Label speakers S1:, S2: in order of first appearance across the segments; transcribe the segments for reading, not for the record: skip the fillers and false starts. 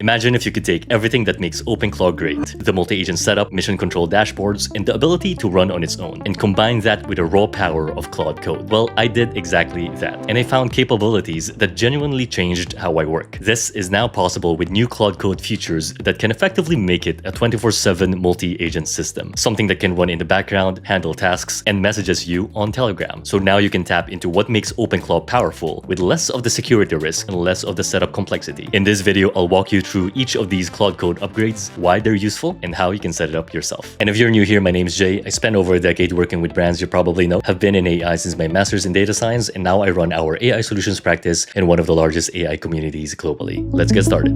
S1: Imagine if you could take everything that makes OpenClaw great, the multi-agent setup, mission control dashboards, and the ability to run on its own, and combine that with the raw power of Claude Code. Well, I did exactly that, and I found capabilities that genuinely changed how I work. This is now possible with new Claude Code features that can effectively make it a 24/7 multi-agent system, something that can run in the background, handle tasks, and messages you on Telegram. So now you can tap into what makes OpenClaw powerful with less of the security risk and less of the setup complexity. In this video, I'll walk you through each of these Claude Code upgrades, why they're useful, and how you can set it up yourself. And if you're new here, my name is Jay. I spent over a decade working with brands you probably know, have been in AI since my master's in data science, and now I run our AI solutions practice in one of the largest AI communities globally. Let's get started.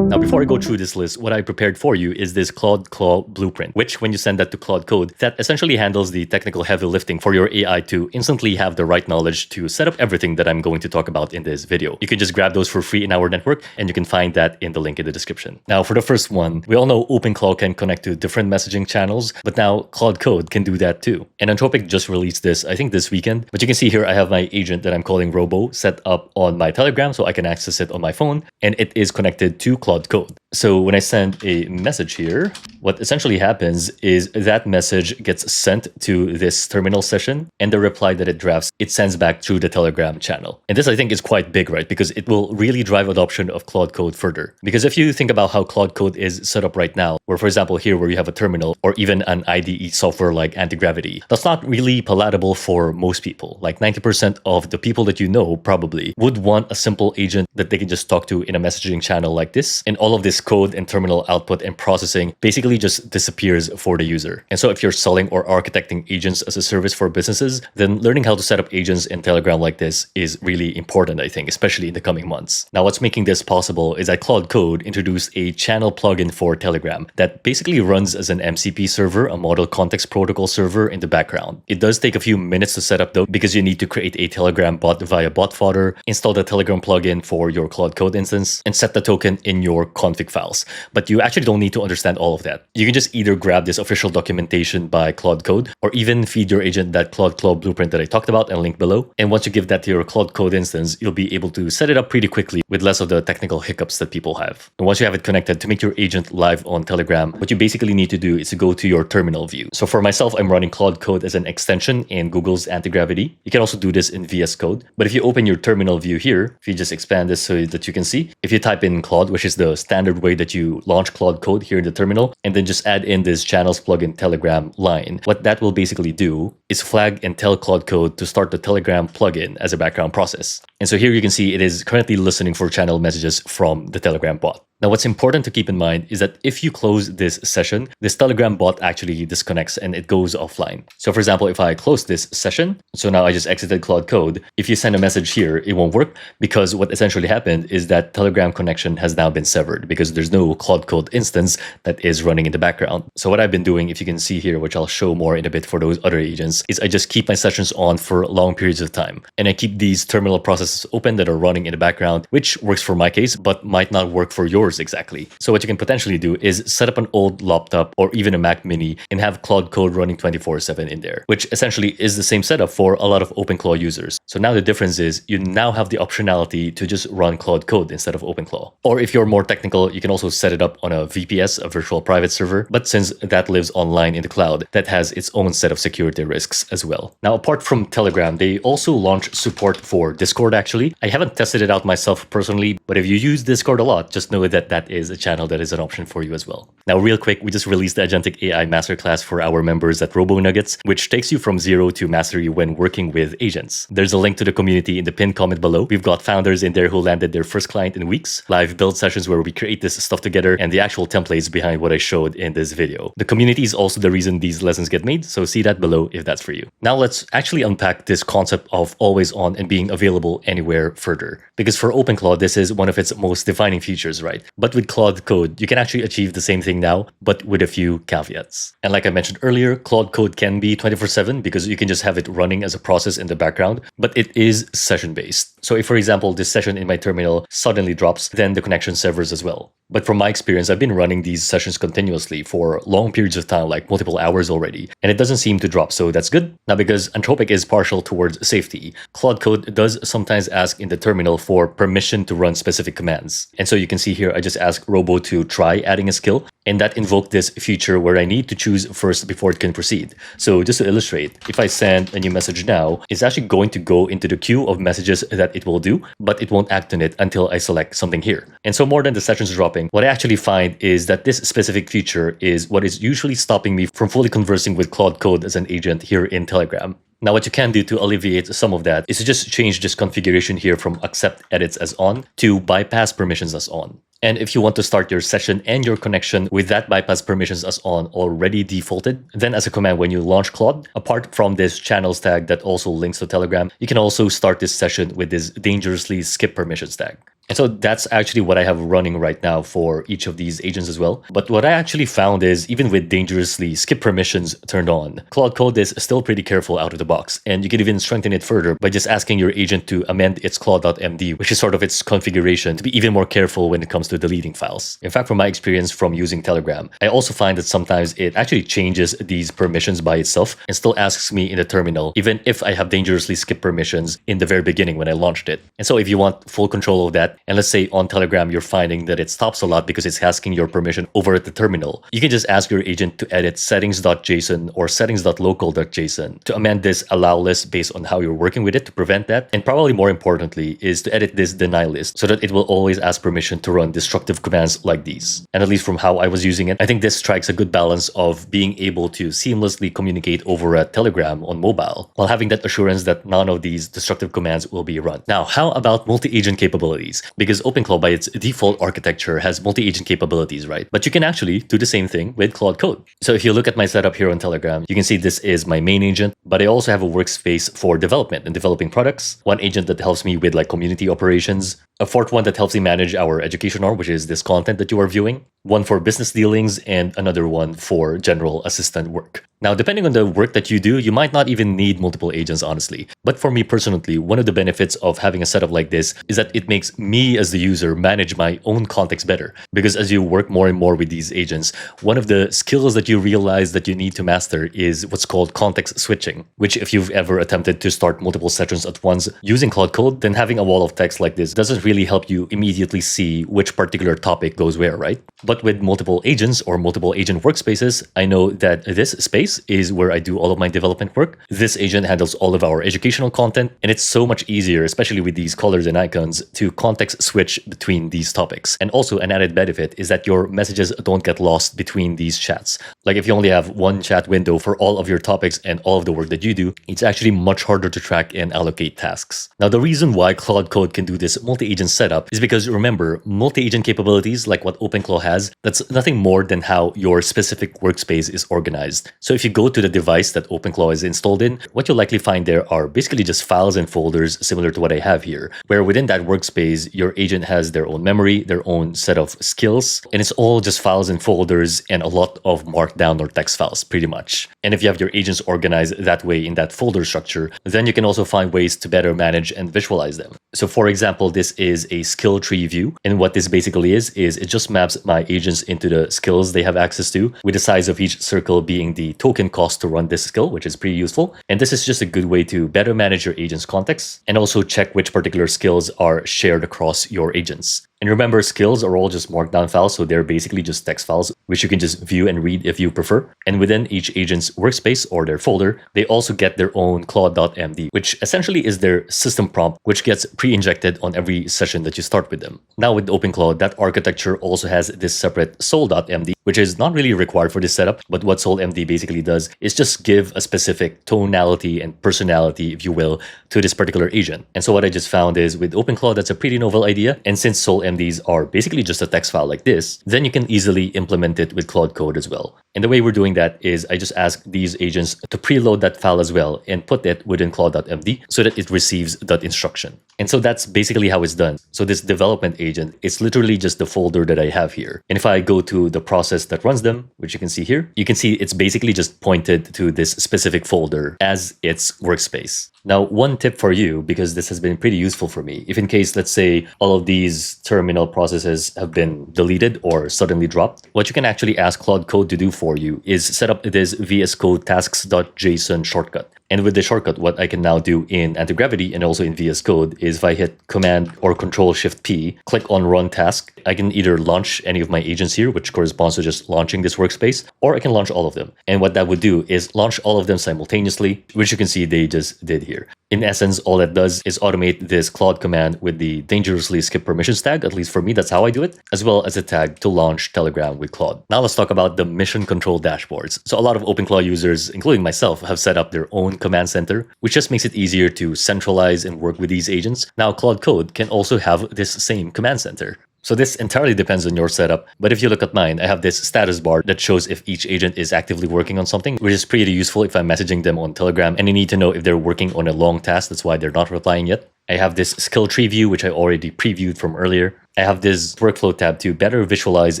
S1: Now, before I go through this list, what I prepared for you is this ClaudeClaw Blueprint, which when you send that to Claude Code, that essentially handles the technical heavy lifting for your AI to instantly have the right knowledge to set up everything that I'm going to talk about in this video. You can just grab those for free in our network, and you can find that in the link in the description. Now, for the first one, we all know OpenClaw can connect to different messaging channels, but now Claude Code can do that too. And Anthropic just released this, I think this weekend, but you can see here I have my agent that I'm calling Robo set up on my Telegram so I can access it on my phone, and it is connected to Claude Code. So when I send a message here, what essentially happens is that message gets sent to this terminal session, and the reply that it drafts, it sends back through the Telegram channel. And this I think is quite big, right? Because it will really drive adoption of Claude Code further. Because if you think about how Claude Code is set up right now, where for example here where you have a terminal or even an IDE software like Anti-Gravity, that's not really palatable for most people. Like 90% of the people that you know probably would want a simple agent that they can just talk to in a messaging channel like this, and all of this code and terminal output and processing basically just disappears for the user. And so if you're selling or architecting agents as a service for businesses, then learning how to set up agents in Telegram like this is really important, I think, especially in the coming months. Now, what's making this possible is that Claude Code introduced a channel plugin for Telegram that basically runs as an MCP server, a model context protocol server in the background. It does take a few minutes to set up though, because you need to create a Telegram bot via bot fodder, install the Telegram plugin for your Claude Code instance, and set the token in your config files. But you actually don't need to understand all of that. You can just either grab this official documentation by Claude Code or even feed your agent that ClaudeClaw Blueprint that I talked about and link below. And once you give that to your Claude Code instance, you'll be able to set it up pretty quickly with less of the technical hiccups that people have. And once you have it connected to make your agent live on Telegram, what you basically need to do is to go to your terminal view. So for myself, I'm running Claude Code as an extension in Google's Anti-Gravity. You can also do this in VS Code. But if you open your terminal view here, if you just expand this so that you can see, if you type in Claude, which is the standard way that you launch Claude Code here in the terminal, and then just add in this channels plugin Telegram line, what that will basically do is flag and tell Claude Code to start the Telegram plugin as a background process. And so here you can see it is currently listening for channel messages from the Telegram bot. Now, what's important to keep in mind is that if you close this session, this Telegram bot actually disconnects and it goes offline. So for example, if I close this session, so now I just exited Claude Code, if you send a message here, it won't work because what essentially happened is that Telegram connection has now been severed because there's no Claude Code instance that is running in the background. So what I've been doing, if you can see here, which I'll show more in a bit for those other agents, is I just keep my sessions on for long periods of time. And I keep these terminal processes open that are running in the background, which works for my case, but might not work for yours exactly. So what you can potentially do is set up an old laptop or even a Mac Mini and have Claude Code running 24/7 in there, which essentially is the same setup for a lot of OpenClaw users. So now the difference is you now have the optionality to just run Claude Code instead of OpenClaw. Or if you're more technical, you can also set it up on a VPS, a virtual private server. But since that lives online in the cloud, that has its own set of security risks as well. Now, apart from Telegram, they also launch support for Discord actually. I haven't tested it out myself personally, but if you use Discord a lot, just know that that is a channel that is an option for you as well. Now, real quick, we just released the Agentic AI Masterclass for our members at Robo Nuggets, which takes you from zero to mastery when working with agents. There's a link to the community in the pinned comment below. We've got founders in there who landed their first client in weeks, live build sessions where we create this stuff together, and the actual templates behind what I showed in this video. The community is also the reason these lessons get made, so see that below if that's for you. Now let's actually unpack this concept of always on and being available anywhere further. Because for OpenClaw, this is one of its most defining features, right? But with Claude Code, you can actually achieve the same thing now, but with a few caveats. And like I mentioned earlier, Claude Code can be 24/7 because you can just have it running as a process in the background, but it is session-based. So if, for example, this session in my terminal suddenly drops, then the connection severs as well. But from my experience, I've been running these sessions continuously for long periods of time, like multiple hours already, and it doesn't seem to drop, so that's good. Now, because Anthropic is partial towards safety, Claude Code does sometimes ask in the terminal for permission to run specific commands. And so you can see here, I just asked Robo to try adding a skill, and that invoked this feature where I need to choose first before it can proceed. So just to illustrate, if I send a new message now, it's actually going to go into the queue of messages that it will do, but it won't act on it until I select something here. And so more than the sessions dropping, what I actually find is that this specific feature is what is usually stopping me from fully conversing with Claude Code as an agent here in Telegram. Now, what you can do to alleviate some of that is to just change this configuration here from accept edits as on to bypass permissions as on. And if you want to start your session and your connection with that bypass permissions as on already defaulted, then as a command when you launch Claude, apart from this channels tag that also links to Telegram, you can also start this session with this dangerously skip permissions tag. And so that's actually what I have running right now for each of these agents as well. But what I actually found is even with dangerously skip permissions turned on, Claude Code is still pretty careful out of the box. And you can even strengthen it further by just asking your agent to amend its claude.md, which is sort of its configuration, to be even more careful when it comes to deleting files. In fact, from my experience from using Telegram, I also find that sometimes it actually changes these permissions by itself and still asks me in the terminal, even if I have dangerously skipped permissions in the very beginning when I launched it. And so if you want full control of that, and let's say on Telegram, you're finding that it stops a lot because it's asking your permission over at the terminal, you can just ask your agent to edit settings.json or settings.local.json to amend this allow list based on how you're working with it to prevent that. And probably more importantly is to edit this deny list so that it will always ask permission to run destructive commands like these. And at least from how I was using it, I think this strikes a good balance of being able to seamlessly communicate over at Telegram on mobile while having that assurance that none of these destructive commands will be run. Now, how about multi-agent capabilities? Because OpenClaw by its default architecture has multi-agent capabilities, right? But you can actually do the same thing with Claude Code. So if you look at my setup here on Telegram, you can see this is my main agent, but I also have a workspace for development and developing products, one agent that helps me with like community operations, a fourth one that helps me manage our education arm, which is this content that you are viewing, one for business dealings, and another one for general assistant work. Now, depending on the work that you do, you might not even need multiple agents, honestly. But for me personally, one of the benefits of having a setup like this is that it makes me as the user manage my own context better. Because as you work more and more with these agents, one of the skills that you realize that you need to master is what's called context switching, which if you've ever attempted to start multiple sessions at once using Claude Code, then having a wall of text like this doesn't really help you immediately see which particular topic goes where, right? But with multiple agents or multiple agent workspaces, I know that this space is where I do all of my development work. This agent handles all of our educational content, and it's so much easier, especially with these colors and icons, to context switch between these topics. And also an added benefit is that your messages don't get lost between these chats. Like if you only have one chat window for all of your topics and all of the work that you do, it's actually much harder to track and allocate tasks. Now, the reason why Claude Code can do this multi-agent setup is because remember, multi-agent capabilities like what OpenClaw has, that's nothing more than how your specific workspace is organized. So if you go to the device that OpenClaw is installed in, what you'll likely find there are basically just files and folders similar to what I have here, where within that workspace, your agent has their own memory, their own set of skills, and it's all just files and folders and a lot of markdown or text files, pretty much. And if you have your agents organized that way in that folder structure, then you can also find ways to better manage and visualize them. So for example, this is a skill tree view. And what this basically is it just maps my agents into the skills they have access to, with the size of each circle being the token cost to run this skill, which is pretty useful. And this is just a good way to better manage your agent's context and also check which particular skills are shared across your agents. And remember, skills are all just markdown files, so they're basically just text files, which you can just view and read if you prefer. And within each agent's workspace or their folder, they also get their own claude.md, which essentially is their system prompt, which gets pre-injected on every session that you start with them. Now with OpenClaw, that architecture also has this separate soul.md, which is not really required for this setup, but what soul.md basically does is just give a specific tonality and personality, if you will, to this particular agent. And so what I just found is with OpenClaw, that's a pretty novel idea. And since soul.md and these are basically just a text file like this, then you can easily implement it with Claude Code as well. And the way we're doing that is I just ask these agents to preload that file as well and put it within claude.md so that it receives that instruction. And so that's basically how it's done. So this development agent, it's literally just the folder that I have here. And if I go to the process that runs them, which you can see here, you can see it's basically just pointed to this specific folder as its workspace. Now, one tip for you, because this has been pretty useful for me, if in case, let's say, all of these terminal processes have been deleted or suddenly dropped, what you can actually ask Claude Code to do for you is set up this VS Code tasks.json shortcut. And with the shortcut, what I can now do in Anti-Gravity and also in VS Code is if I hit Command or Control-Shift-P, click on Run Task, I can either launch any of my agents here, which corresponds to just launching this workspace, or I can launch all of them. And what that would do is launch all of them simultaneously, which you can see they just did here. In essence, all that does is automate this Claude command with the dangerously skip permissions tag, at least for me, that's how I do it, as well as a tag to launch Telegram with Claude. Now let's talk about the mission control dashboards. So a lot of OpenClaw users, including myself, have set up their own command center, which just makes it easier to centralize and work with these agents. Now Claude Code can also have this same command center. So this entirely depends on your setup, but if you look at mine, I have this status bar that shows if each agent is actively working on something, which is pretty useful if I'm messaging them on Telegram and I need to know if they're working on a long task, that's why they're not replying yet. I have this skill tree view, which I already previewed from earlier. I have this workflow tab to better visualize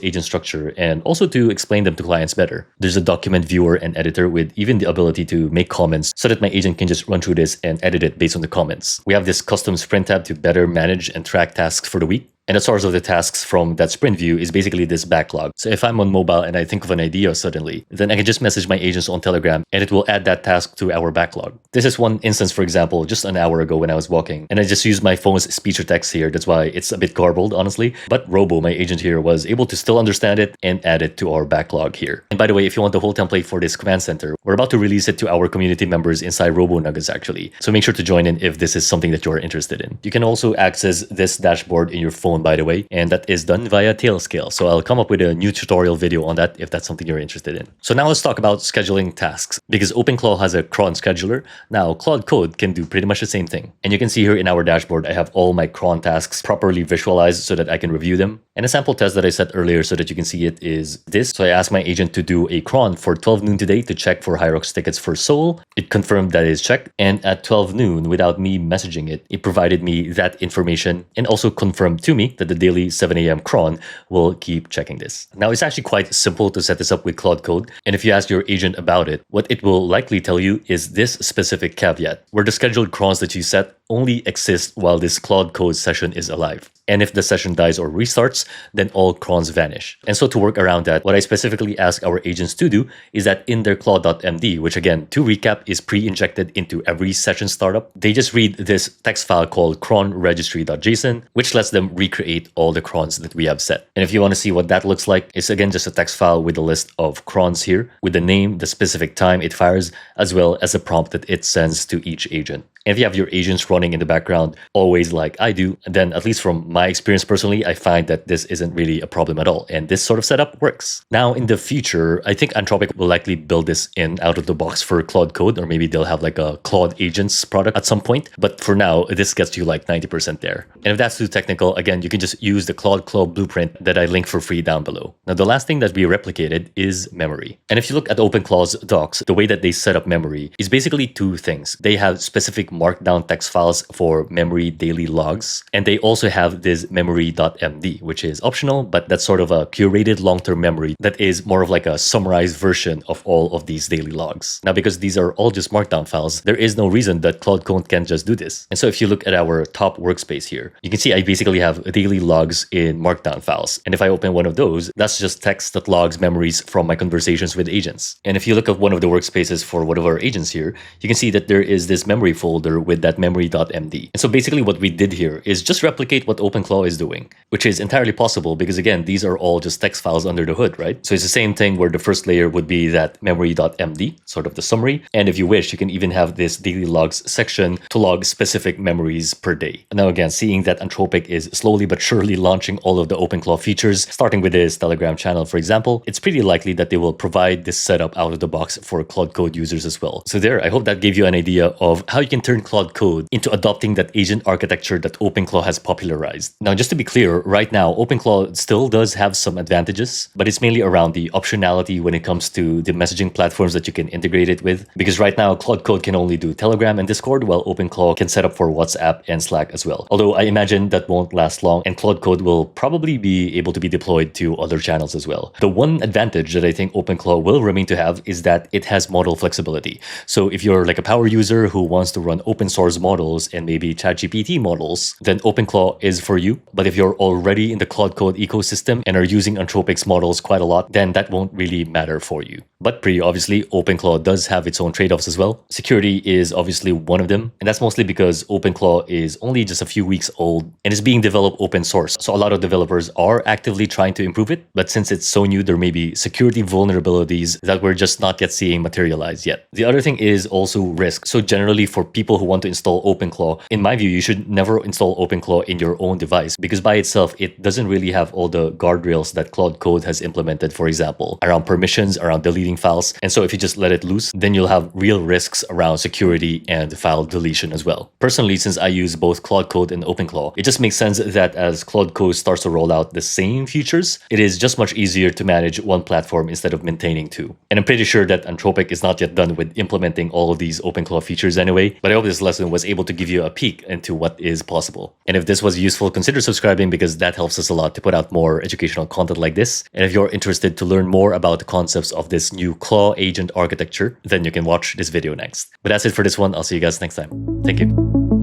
S1: agent structure and also to explain them to clients better. There's a document viewer and editor with even the ability to make comments so that my agent can just run through this and edit it based on the comments. We have this custom sprint tab to better manage and track tasks for the week. And the source of the tasks from that sprint view is basically this backlog. So if I'm on mobile and I think of an idea suddenly, then I can just message my agents on Telegram and it will add that task to our backlog. This is one instance, for example, just an hour ago when I was walking, and I just used my phone's speech to text here. That's why it's a bit garbled, honestly. But Robo, my agent here, was able to still understand it and add it to our backlog here. And by the way, if you want the whole template for this command center, we're about to release it to our community members inside Robo Nuggets actually. So make sure to join in if this is something that you're interested in. You can also access this dashboard in your phone, by the way, and that is done via Tailscale. So I'll come up with a new tutorial video on that if that's something you're interested in. So now let's talk about scheduling tasks. Because OpenClaw has a cron scheduler, now Claude Code can do pretty much the same thing. And you can see here in our dashboard, I have all my cron tasks properly visualized so that I can review them. And a sample test that I set earlier so that you can see it is this. So I asked my agent to do a cron for 12 noon today to check for Hyrox tickets for Seoul. It confirmed that it is checked. And at 12 noon, without me messaging it, it provided me that information and also confirmed to me that the daily 7 a.m. cron will keep checking this. Now, it's actually quite simple to set this up with Claude Code. And if you ask your agent about it, what it will likely tell you is this specific caveat, where the scheduled crons that you set only exist while this Claude Code session is alive. And if the session dies or restarts, then all crons vanish. And so to work around that, what I specifically ask our agents to do is that in their claude.md, which again, to recap, is pre-injected into every session startup, they just read this text file called cronregistry.json, which lets them recreate all the crons that we have set. And if you want to see what that looks like, it's again just a text file with a list of crons here, with the name, the specific time it fires, as well as a prompt that it sends to each agent. And if you have your agents running in the background, always like I do, then at least from my experience personally, I find that this isn't really a problem at all. And this sort of setup works. Now, in the future, I think Anthropic will likely build this in out of the box for Claude Code, or maybe they'll have like a Claude Agents product at some point. But for now, this gets you like 90% there. And if that's too technical, again, you can just use the ClaudeClaw Blueprint that I link for free down below. Now, the last thing that we replicated is memory. And if you look at OpenClaw's docs, the way that they set up memory is basically two things. They have specific markdown text files for memory daily logs, and they also have this memory.md, which is optional, but that's sort of a curated long-term memory that is more of like a summarized version of all of these daily logs. Now, because these are all just markdown files, there is no reason that Claude Code can just do this. And so if you look at our top workspace here, you can see I basically have daily logs in markdown files. And if I open one of those, that's just text that logs memories from my conversations with agents. And if you look at one of the workspaces for one of our agents here, you can see that there is this memory folder with that memory.md. And so basically what we did here is just replicate what OpenClaw is doing, which is entirely possible because again, these are all just text files under the hood, right? So it's the same thing where the first layer would be that memory.md, sort of the summary. And if you wish, you can even have this daily logs section to log specific memories per day. And now again, seeing that Anthropic is slowly but surely launching all of the OpenClaw features, starting with this Telegram channel, for example, it's pretty likely that they will provide this setup out of the box for Claude Code users as well. So there, I hope that gave you an idea of how you can turn Claude Code into adopting that agent architecture that OpenClaw has popularized. optimized. Now, just to be clear, right now, OpenClaw still does have some advantages, but it's mainly around the optionality when it comes to the messaging platforms that you can integrate it with. Because right now, Claude Code can only do Telegram and Discord, while OpenClaw can set up for WhatsApp and Slack as well. Although I imagine that won't last long, and Claude Code will probably be able to be deployed to other channels as well. The one advantage that I think OpenClaw will remain to have is that it has model flexibility. So if you're like a power user who wants to run open source models and maybe ChatGPT models, then OpenClaw is for you. But if you're already in the Claude Code ecosystem and are using Anthropic's models quite a lot, then that won't really matter for you. But pretty obviously, OpenClaw does have its own trade-offs as well. Security is obviously one of them, and that's mostly because OpenClaw is only just a few weeks old and is being developed open source. So a lot of developers are actively trying to improve it, but since it's so new, there may be security vulnerabilities that we're just not yet seeing materialize yet. The other thing is also risk. So generally for people who want to install OpenClaw, in my view, you should never install OpenClaw in your own device because by itself, it doesn't really have all the guardrails that Claude Code has implemented, for example, around permissions, around deleting files. And so if you just let it loose, then you'll have real risks around security and file deletion as well. Personally, since I use both Claude Code and OpenClaw, it just makes sense that as Claude Code starts to roll out the same features, it is just much easier to manage one platform instead of maintaining two. And I'm pretty sure that Anthropic is not yet done with implementing all of these OpenClaw features anyway, but I hope this lesson was able to give you a peek into what is possible. And if this was useful, consider subscribing because that helps us a lot to put out more educational content like this. And if you're interested to learn more about the concepts of this new Claw agent architecture, then you can watch this video next. But that's it for this one. I'll see you guys next time. Thank you.